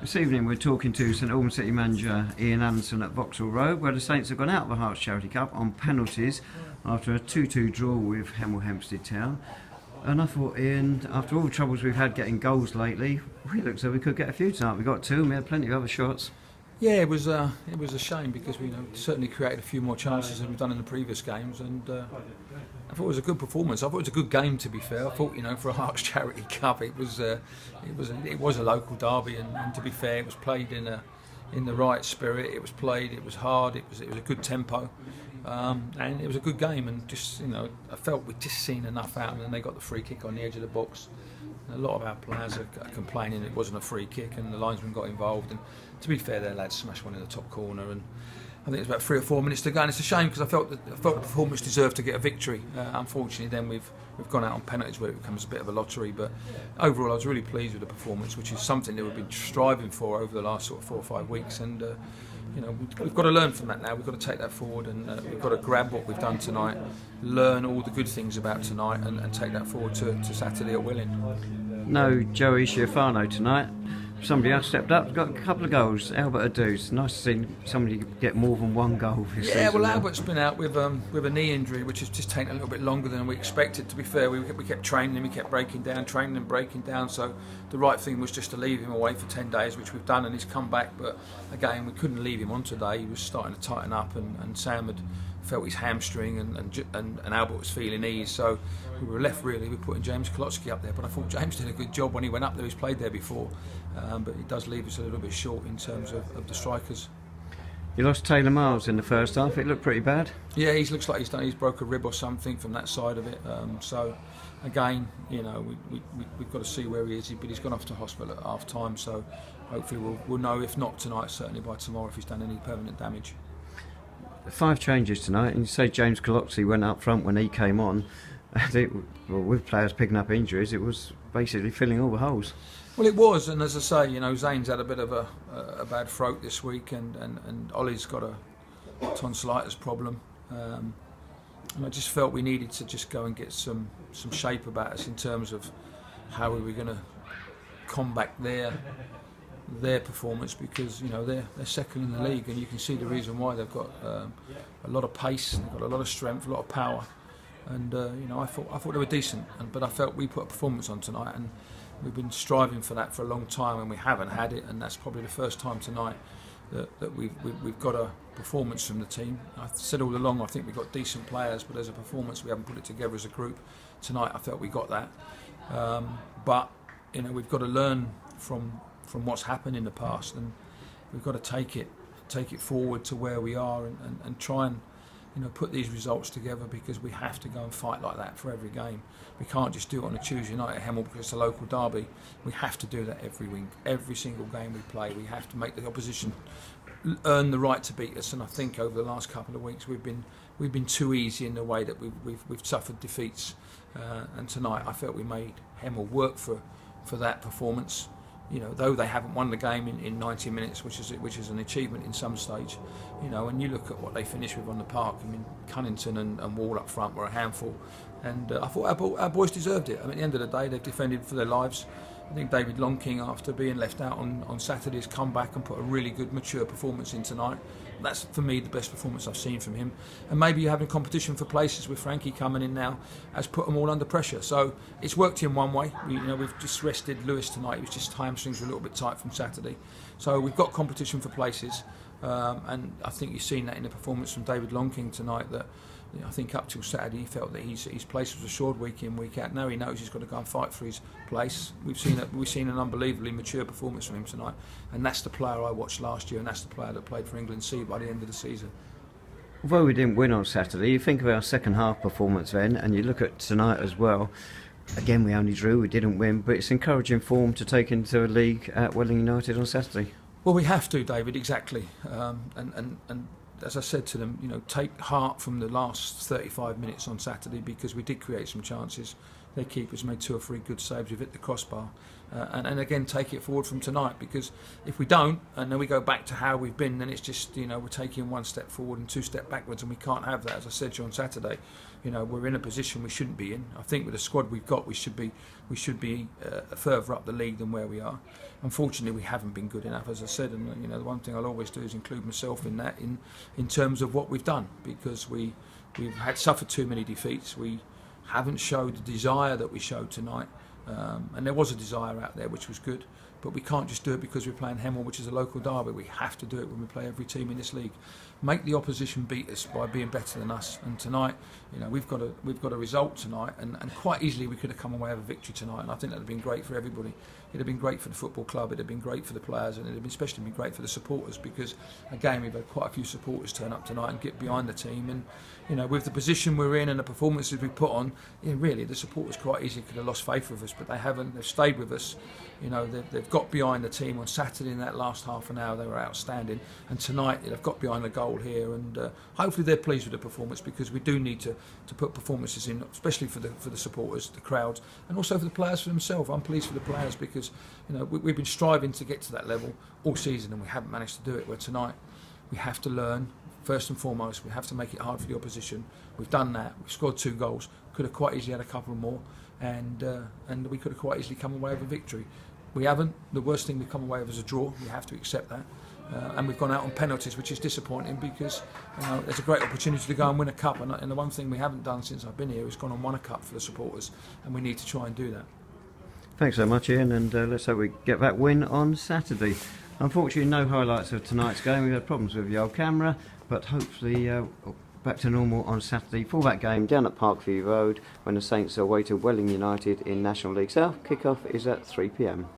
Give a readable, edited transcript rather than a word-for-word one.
This evening we're talking to St Albans City manager Ian Allinson at Vauxhall Road, where the Saints have gone out of the Hearts Charity Cup on penalties after a 2-2 draw with Hemel Hempstead Town. And I thought, Ian, after all the troubles we've had getting goals lately, we looked so we could get a few tonight. We got two and we had plenty of other shots. Yeah, it was a shame because we certainly created a few more chances than we've done in the previous games, and I thought it was a good performance. I thought it was a good game, to be fair. I thought, for a Hearts Charity Cup, it was a local derby, and to be fair, it was played in the right spirit. It was played. It was hard. It was a good tempo, and it was a good game. And just I felt we'd just seen enough out, and then they got the free kick on the edge of the box. A lot of our players are complaining it wasn't a free kick and the linesman got involved, and to be fair, their lads smashed one in the top corner, and I think it was about 3 or 4 minutes to go, and it's a shame because I felt the performance deserved to get a victory. Unfortunately then we've gone out on penalties where it becomes a bit of a lottery, but overall I was really pleased with the performance, which is something that we've been striving for over the last sort of 4 or 5 weeks, and we've got to learn from that now. We've got to take that forward, and we've got to grab what we've done tonight, learn all the good things about tonight, and take that forward to Saturday at Willing. No Joey Schiaffano tonight. Somebody else stepped up, got a couple of goals. Albert Adu. It's nice to see somebody get more than one goal this season. Yeah, well, Albert's been out with a knee injury, which has just taken a little bit longer than we expected. To be fair, we kept training him, we kept breaking down. So the right thing was just to leave him away for 10 days, which we've done, and he's come back. But again, we couldn't leave him on today. He was starting to tighten up, and Sam had felt his hamstring, and Albert was feeling ease. So we were left really with putting James Kolotsky up there. But I thought James did a good job when he went up there. He's played there before. But it does leave us a little bit short in terms of the strikers. You lost Taylor Miles in the first half. It looked pretty bad. Yeah, he looks like he's broke a rib or something from that side of it. So again, we've got to see where he is. But he's gone off to hospital at half time. So hopefully we'll know, if not tonight, certainly by tomorrow, if he's done any permanent damage. 5 changes tonight, and you say James Kolotsky went up front when he came on. With players picking up injuries, it was basically filling all the holes. Well, it was, and as I say, Zane's had a bit of a bad throat this week, and Ollie's got a tonsillitis problem, and I just felt we needed to just go and get some shape about us in terms of how we were going to combat their performance, because they're second in the league, and you can see the reason why. They've got a lot of pace, they've got a lot of strength, a lot of power, and I thought they were decent, but I felt we put a performance on tonight, and we've been striving for that for a long time, and we haven't had it, and that's probably the first time tonight that we've got a performance from the team. I've said all along I think we've got decent players, but as a performance we haven't put it together as a group. Tonight I felt we got that, but we've got to learn from what's happened in the past, and we've got to take it forward to where we are, and try and put these results together, because we have to go and fight like that for every game. We can't just do it on a Tuesday night at Hemel because it's a local derby. We have to do that every week, every single game we play. We have to make the opposition earn the right to beat us, and I think over the last couple of weeks we've been too easy in the way that we've suffered defeats, and tonight I felt we made Hemel work for that performance. Though they haven't won the game in 90 minutes, which is an achievement in some stage. When you look at what they finished with on the park, Cunnington and Wall up front were a handful, and I thought our boys deserved it. At the end of the day, they've defended for their lives. I think David Longking, after being left out on Saturday, has come back and put a really good, mature performance in tonight. That's, for me, the best performance I've seen from him. And maybe you're having competition for places with Frankie coming in now has put them all under pressure. So it's worked in one way. We've just rested Lewis tonight. He was just hamstrings were a little bit tight from Saturday. So we've got competition for places. And I think you've seen that in the performance from David Longking tonight, that I think up till Saturday he felt that his place was assured week in, week out. Now he knows he's got to go and fight for his place. We've seen an unbelievably mature performance from him tonight, and that's the player I watched last year, and that's the player that played for England C by the end of the season. Although we didn't win on Saturday, you think of our second half performance then, and you look at tonight as well. Again, we only drew, we didn't win, but it's encouraging form to take into a league at Welling United on Saturday. Well, we have to, David, exactly, and as I said to them, take heart from the last 35 minutes on Saturday, because we did create some chances. their keepers made 2 or 3 good saves. We've hit the crossbar. And again, take it forward from tonight, because if we don't, and then we go back to how we've been, then it's just, we're taking 1 step forward and 2 steps backwards, and we can't have that. As I said to you on Saturday, we're in a position we shouldn't be in. I think with the squad we've got, we should be further up the league than where we are. Unfortunately, we haven't been good enough, as I said, and the one thing I'll always do is include myself in that, in terms of what we've done, because we've suffered too many defeats. We haven't showed the desire that we showed tonight. And there was a desire out there, which was good, but we can't just do it because we're playing Hemel, which is a local derby. We have to do it when we play every team in this league. Make the opposition beat us by being better than us. And tonight, we've got a result tonight, and quite easily we could have come away with a victory tonight. And I think that would have been great for everybody. It'd have been great for the football club. It'd have been great for the players, and it'd have especially been great for the supporters, because again, we've had quite a few supporters turn up tonight and get behind the team. And with the position we're in and the performances we put on, really the supporters quite easily could have lost faith with us, but they haven't. They've stayed with us. They've got behind the team on Saturday. In that last half an hour, they were outstanding, and tonight they've got behind the goal here, and hopefully they're pleased with the performance, because we do need to put performances in, especially for the supporters, the crowds, and also for the players for themselves. I'm pleased for the players, because we've been striving to get to that level all season, and we haven't managed to do it. Where tonight we have to learn. First and foremost, we have to make it hard for the opposition. We've done that. We've scored 2 goals. Could have quite easily had a couple more, and we could have quite easily come away with a victory. We haven't. The worst thing we've come away with is a draw. We have to accept that. And we've gone out on penalties, which is disappointing, because there's a great opportunity to go and win a cup. And the one thing we haven't done since I've been here is gone and won a cup for the supporters, and we need to try and do that. Thanks so much, Ian, and let's hope we get that win on Saturday. Unfortunately, no highlights of tonight's game. We've had problems with the old camera, but hopefully back to normal on Saturday for that game down at Parkview Road, when the Saints are away to Welling United in National League South. Kick-off is at 3 p.m.